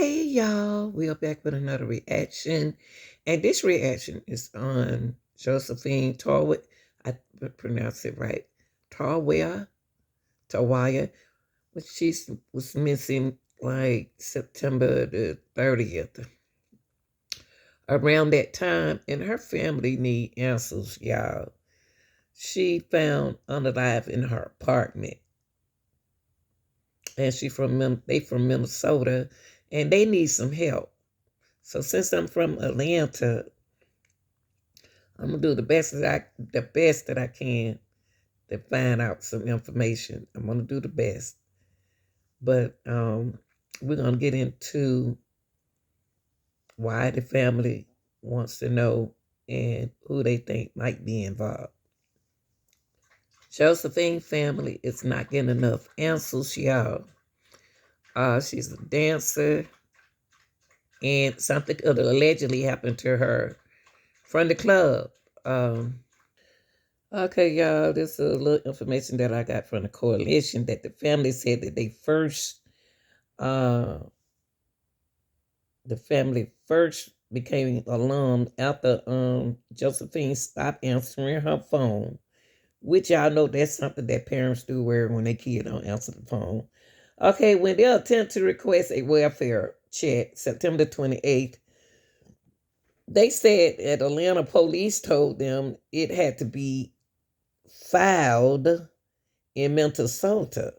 Hey y'all, we are back with another reaction. And this reaction is on Josephine Tarway. I pronounce it right. Tarwaya. Tawaya. Which she was missing like September the 30th. Around that time, and her family need answers, y'all. She found unalive in her apartment. And they from Minnesota, and they need some help. So since I'm from Atlanta, I'm gonna do the best that I can to find out some information. I'm gonna do the best, but we're gonna get into why the family wants to know and who they think might be involved. Josephine family is not getting enough answers, y'all. She's a dancer, and something could allegedly happened to her from the club. Okay, y'all, this is a little information that I got from the coalition that the family said that uh, the family first became alarmed after Josephine stopped answering her phone, which y'all know that's something that parents do where when their kid don't answer the phone. Okay, when they attempt to request a welfare check September 28th, they said that Atlanta police told them it had to be filed in Minnesota.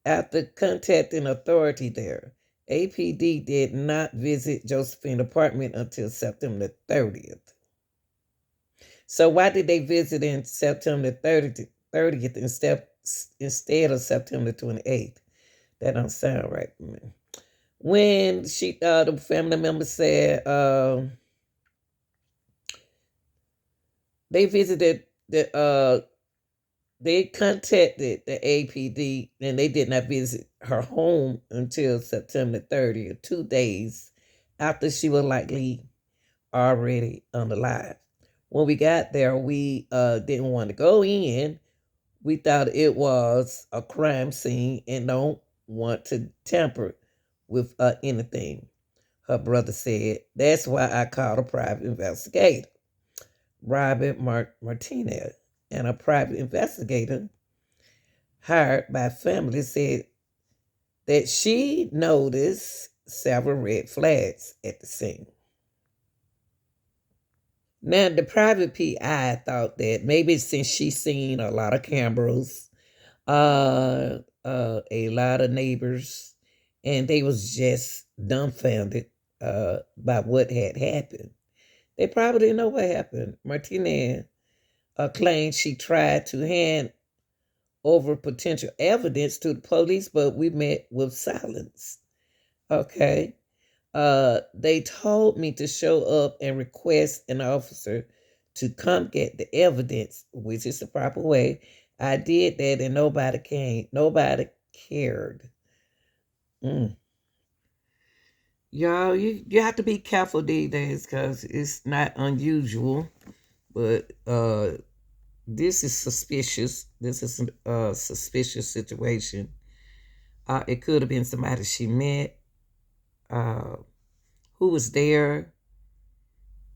After contacting authority there, APD did not visit Josephine's apartment until September 30th. So why did they visit in September 30th instead of September 28th? That don't sound right to me. When the family member said they visited they contacted the APD and they did not visit her home until September 30th, 2 days after she was likely already unalive. When we got there, we didn't want to go in. We thought it was a crime scene and don't want to tamper with anything. Her brother said, that's why I called a private investigator, Robert Martinez, and a private investigator hired by family said that she noticed several red flags at the scene. Now, the private PI thought that maybe since she seen a lot of cameras, a lot of neighbors, and they was just dumbfounded by what had happened. They probably didn't know what happened. Martinez claimed she tried to hand over potential evidence to the police, but we met with silence. Okay. They told me to show up and request an officer to come get the evidence, which is the proper way. I did that and nobody came. Nobody cared. Mm. Y'all, you have to be careful these days because it's not unusual. But this is suspicious. This is a suspicious situation. It could have been somebody she met, uh, who was there.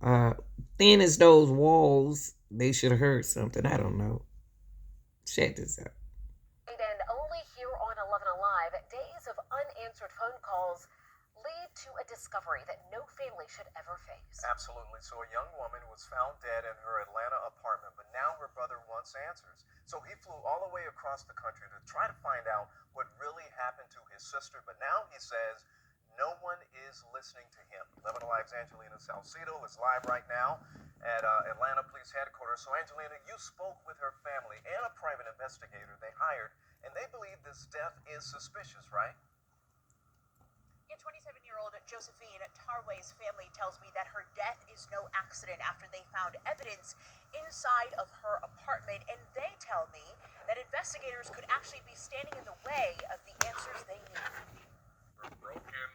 Uh, Thin as those walls, they should have heard something. I don't know. Check this out. And only here on 11 Alive, days of unanswered phone calls lead to a discovery that no family should ever face. Absolutely. So a young woman was found dead in her Atlanta apartment, but now her brother wants answers. So he flew all the way across the country to try to find out what really happened to his sister. But now he says no one is listening to him. 11 Alive's Angelina Salcido is live right now at Atlanta Police Headquarters. So Angelina, you spoke with her family and a private investigator they hired, and they believe this death is suspicious, right? 27-year-old Josephine Tarway's family tells me that her death is no accident after they found evidence inside of her apartment, and they tell me that investigators could actually be standing in the way of the answers they need. We're broken,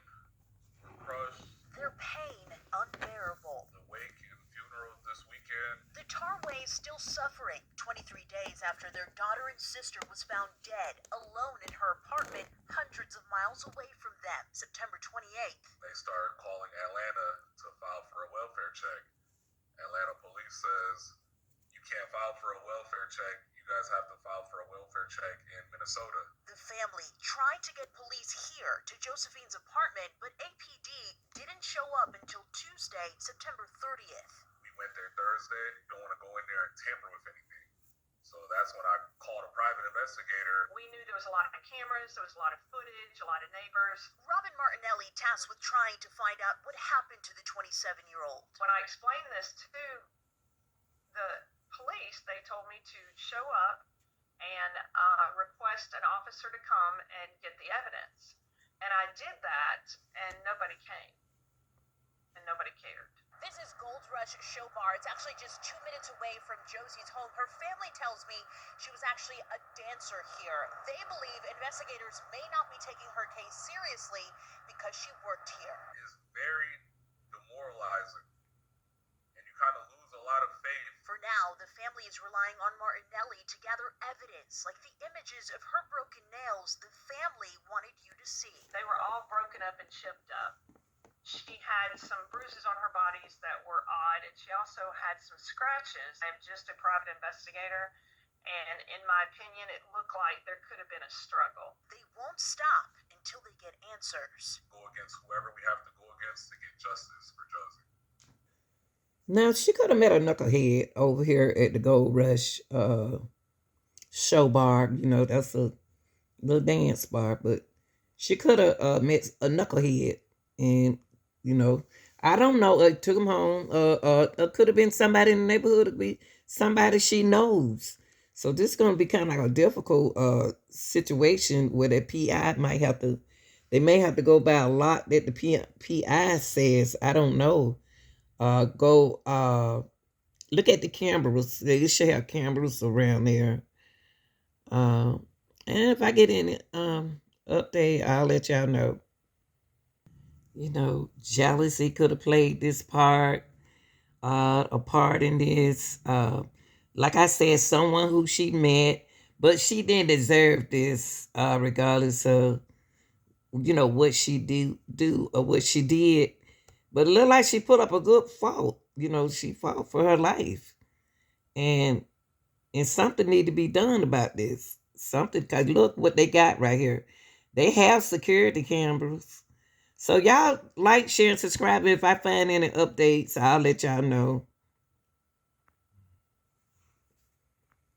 we're crushed. Their pain unbearable. The wake and funeral this weekend. The Tarway is still suffering 23 days after their daughter and sister was found dead alone in her apartment hundreds of miles away from them September 28th. They started calling Atlanta to file for a welfare check. Atlanta police says, you can't file for a welfare check. You guys have to file for a welfare check in Minnesota. The family tried to get police here to Josephine's apartment, but APD didn't show up until Tuesday, September 30th. We went there Thursday. Don't want to go in there and tamper with anything. So that's when I called a private investigator. We knew there was a lot of cameras, there was a lot of footage, a lot of neighbors. Robin Martinelli tasked with trying to find out what happened to the 27-year-old. When I explained this to the police, they told me to show up and request an officer to come and get the evidence. And I did that, and nobody came. And nobody cared. This is Gold Rush Show Bar. It's actually just 2 minutes away from Josie's home. Her family tells me she was actually a dancer here. They believe investigators may not be taking her case seriously because she worked here. It's very demoralizing. And you kind of lose a lot of faith. For now, the family is relying on Martinelli to gather evidence, like the images of her broken nails the family wanted you to see. They were all broken up and chipped up. She had some bruises on her bodies that were odd, and she also had some scratches. I'm just a private investigator, and in my opinion, it looked like there could have been a struggle. They won't stop until they get answers. Go against whoever we have to go against to get justice for Josie. Now, she could have met a knucklehead over here at the Gold Rush show bar. You know, that's a little dance bar. But she could have met a knucklehead. And, you know, I don't know. Took him home. It could have been somebody in the neighborhood. It could be somebody she knows. So this is going to be kind of like a difficult situation where the PI might have to, they may have to go by a lot that the PI says. I don't know. Go look at the cameras. They should have cameras around there. And if I get any update, I'll let y'all know. You know, jealousy could have played this part, a part in this. Like I said, someone who she met, but she didn't deserve this, regardless of, you know, what she do or what she did. But it looked like she put up a good fight. You know, she fought for her life. And something need to be done about this. Something, because look what they got right here. They have security cameras. So y'all like, share, and subscribe. If I find any updates, I'll let y'all know.